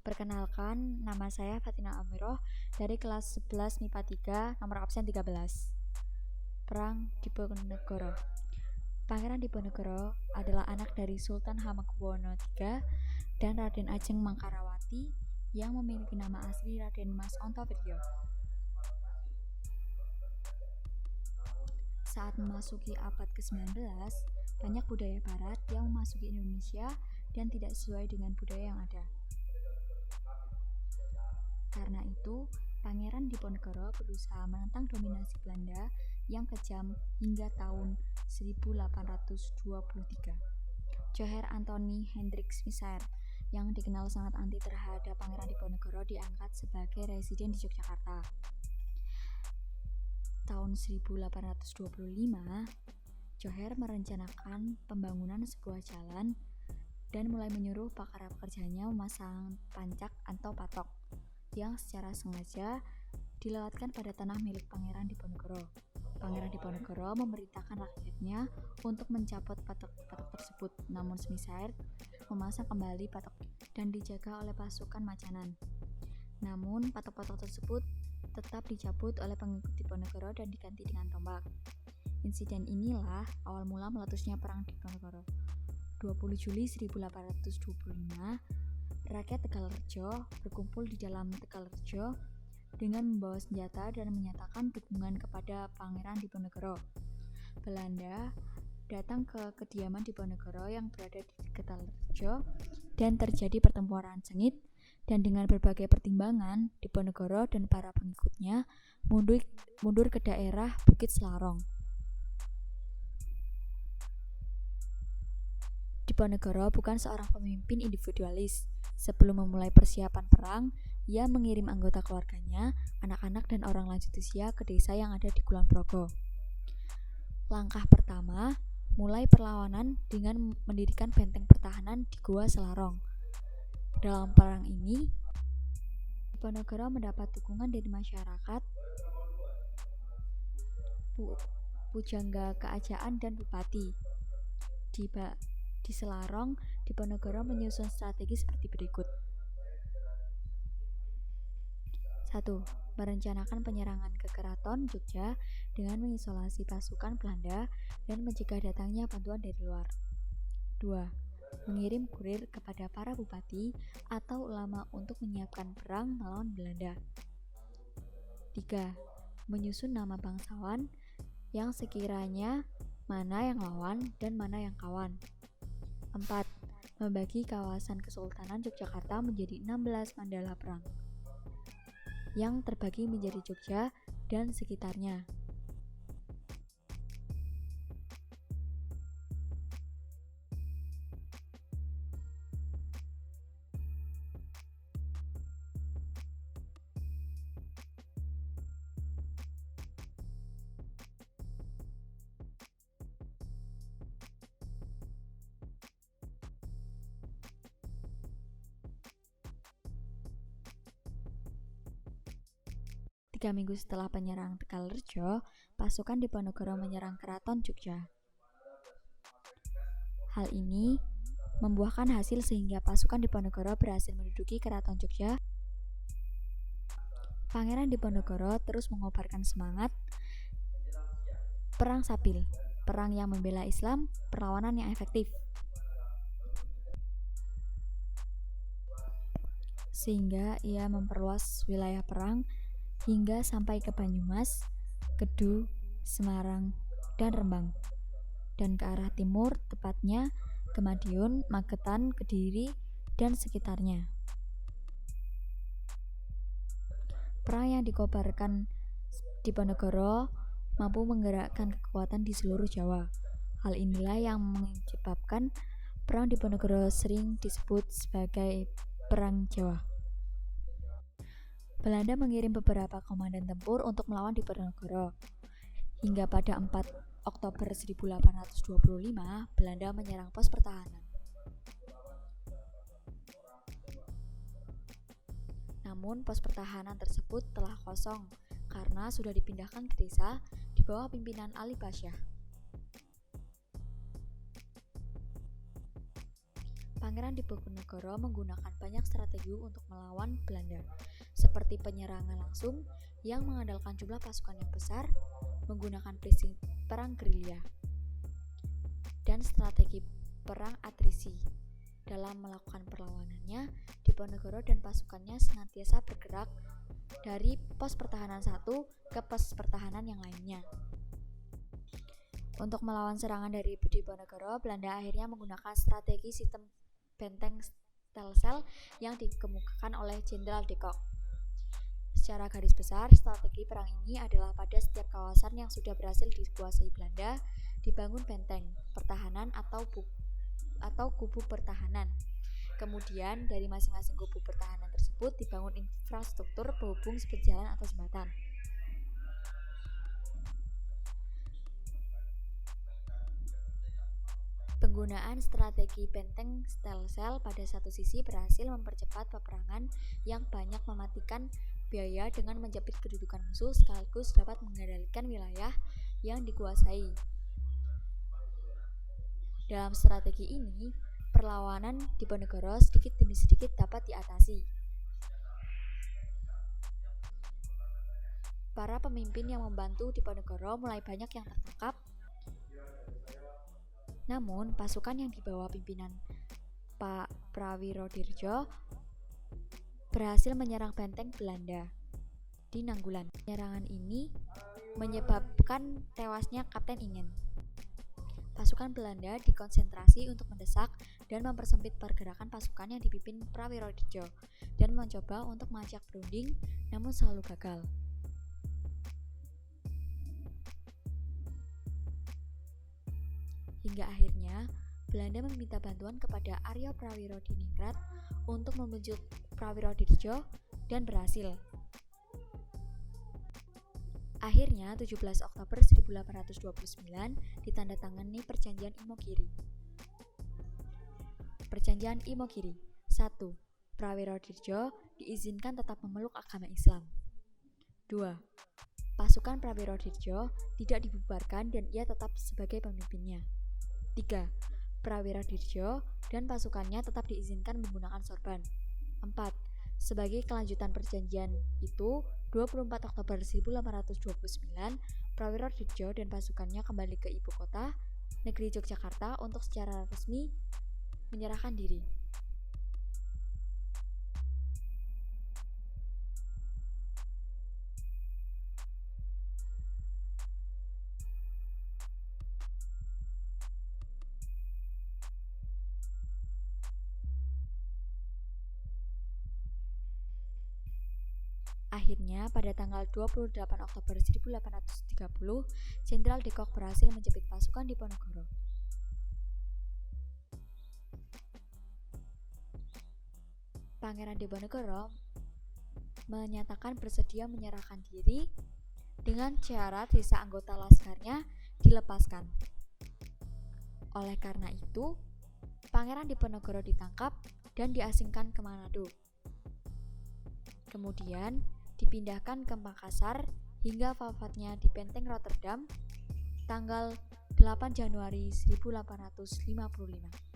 Perkenalkan, nama saya Fatina Amiroh dari kelas 11 MIPA 3, nomor absen 13. Perang Diponegoro. Pangeran Diponegoro adalah anak dari Sultan Hamengkubuwono III dan Raden Ajeng Mangkarawati yang memiliki nama asli Raden Mas Ontowiryo. Saat memasuki abad ke-19, banyak budaya barat yang memasuki Indonesia dan tidak sesuai dengan budaya yang ada. Karena itu, Pangeran Diponegoro berusaha menentang dominasi Belanda yang kejam hingga tahun 1823. Joher Anthony Hendrik Smissaer, yang dikenal sangat anti terhadap Pangeran Diponegoro, diangkat sebagai residen di Yogyakarta. Tahun 1825, Joher merencanakan pembangunan sebuah jalan dan mulai menyuruh para pekerjanya memasang pancak atau patok yang secara sengaja dilewatkan pada tanah milik Pangeran Diponegoro. Pangeran Diponegoro memerintahkan rakyatnya untuk mencopot patok-patok tersebut, namun Smissaer memasang kembali patok dan dijaga oleh pasukan Macanan. Namun patok-patok tersebut tetap dicabut oleh pengikut Diponegoro dan diganti dengan tombak. Insiden inilah awal mula meletusnya Perang Diponegoro. 20 Juli 1825, rakyat Tegalrejo berkumpul di dalam Tegalrejo dengan membawa senjata dan menyatakan dukungan kepada Pangeran Diponegoro. Belanda datang ke kediaman Diponegoro yang berada di Tegalrejo dan terjadi pertempuran sengit, dan dengan berbagai pertimbangan Diponegoro dan para pengikutnya mundur ke daerah Bukit Selarong. Diponegoro bukan seorang pemimpin individualis. Sebelum memulai persiapan perang, ia mengirim anggota keluarganya, anak-anak dan orang lanjut usia ke desa yang ada di Kulon Progo. Langkah pertama, mulai perlawanan dengan mendirikan benteng pertahanan di Gua Selarong. Dalam perang ini, Diponegoro mendapat dukungan dari masyarakat, pujangga kerajaan dan bupati. Di Selarong, Diponegoro menyusun strategi seperti berikut. 1. Merencanakan penyerangan ke Keraton Jogja dengan mengisolasi pasukan Belanda dan mencegah datangnya bantuan dari luar. 2. Mengirim kurir kepada para bupati atau ulama untuk menyiapkan perang melawan Belanda. 3. Menyusun nama bangsawan yang sekiranya mana yang lawan dan mana yang kawan. 4. Membagi kawasan Kesultanan Yogyakarta menjadi 16 mandala perang yang terbagi menjadi Jogja dan sekitarnya. Tiga minggu setelah penyerang Tegalrejo, pasukan Diponegoro menyerang Keraton Jogja. Hal ini membuahkan hasil sehingga pasukan Diponegoro berhasil menduduki Keraton Jogja. Pangeran Diponegoro terus mengobarkan semangat Perang Sapil, perang yang membela Islam, perlawanan yang efektif, sehingga ia memperluas wilayah perang hingga sampai ke Banyumas, Kedu, Semarang, dan Rembang, dan ke arah timur, tepatnya ke Madiun, Magetan, Kediri, dan sekitarnya. Perang yang dikobarkan Diponegoro mampu menggerakkan kekuatan di seluruh Jawa. Hal inilah yang menyebabkan Perang Diponegoro sering disebut sebagai Perang Jawa. Belanda mengirim beberapa komandan tempur untuk melawan Diponegoro. Hingga pada 4 Oktober 1825, Belanda menyerang pos pertahanan. Namun pos pertahanan tersebut telah kosong karena sudah dipindahkan ke desa di bawah pimpinan Ali Pasha. Pangeran Diponegoro menggunakan banyak strategi untuk melawan Belanda, seperti penyerangan langsung yang mengandalkan jumlah pasukan yang besar, menggunakan prinsip perang gerilya, dan strategi perang atrisi. Dalam melakukan perlawanannya, Diponegoro dan pasukannya senantiasa bergerak dari pos pertahanan satu ke pos pertahanan yang lainnya. Untuk melawan serangan dari Diponegoro, Belanda akhirnya menggunakan strategi sistem benteng Stelsel yang dikemukakan oleh Jenderal de Kock. Secara garis besar, strategi perang ini adalah pada setiap kawasan yang sudah berhasil dikuasai Belanda, dibangun benteng pertahanan atau kubu pertahanan. Kemudian dari masing-masing kubu pertahanan tersebut dibangun infrastruktur penghubung seperti jalan atau jembatan. Penggunaan strategi benteng Stelsel pada satu sisi berhasil mempercepat peperangan yang banyak mematikan biaya dengan menjepit kedudukan musuh, sekaligus dapat mengendalikan wilayah yang dikuasai. Dalam strategi ini, perlawanan Diponegoro sedikit demi sedikit dapat diatasi. Para pemimpin yang membantu Diponegoro mulai banyak yang tertangkap. Namun, pasukan yang dibawa pimpinan Pak Prawirodirjo berhasil menyerang benteng Belanda di Nanggulan. Penyerangan ini menyebabkan tewasnya Kapten Ingen. Pasukan Belanda dikonsentrasi untuk mendesak dan mempersempit pergerakan pasukan yang dipimpin Prawirodirjo dan mencoba untuk mengajak berunding, namun selalu gagal. Hingga akhirnya Belanda meminta bantuan kepada Aryo Prawiro-Diningrat untuk membujuk Prawirodirjo dan berhasil. Akhirnya 17 Oktober 1829 ditandatangani Perjanjian Imogiri. Perjanjian Imogiri. 1. Prawirodirjo diizinkan tetap memeluk agama Islam. 2. Pasukan Prawirodirjo tidak dibubarkan dan ia tetap sebagai pemimpinnya. 3. Prawirodirjo dan pasukannya tetap diizinkan menggunakan sorban. 4. Sebagai kelanjutan perjanjian itu, 24 Oktober 1829, Prawirodirjo dan pasukannya kembali ke ibu kota, negeri Yogyakarta untuk secara resmi menyerahkan diri. Akhirnya, pada tanggal 28 Oktober 1830, Jenderal de Kock berhasil menjepit pasukan Diponegoro. Pangeran Diponegoro menyatakan bersedia menyerahkan diri dengan syarat sisa anggota laskarnya dilepaskan. Oleh karena itu, Pangeran Diponegoro ditangkap dan diasingkan ke Manado. Kemudian dipindahkan ke Makassar hingga wafatnya di Benteng Rotterdam tanggal 8 Januari 1855.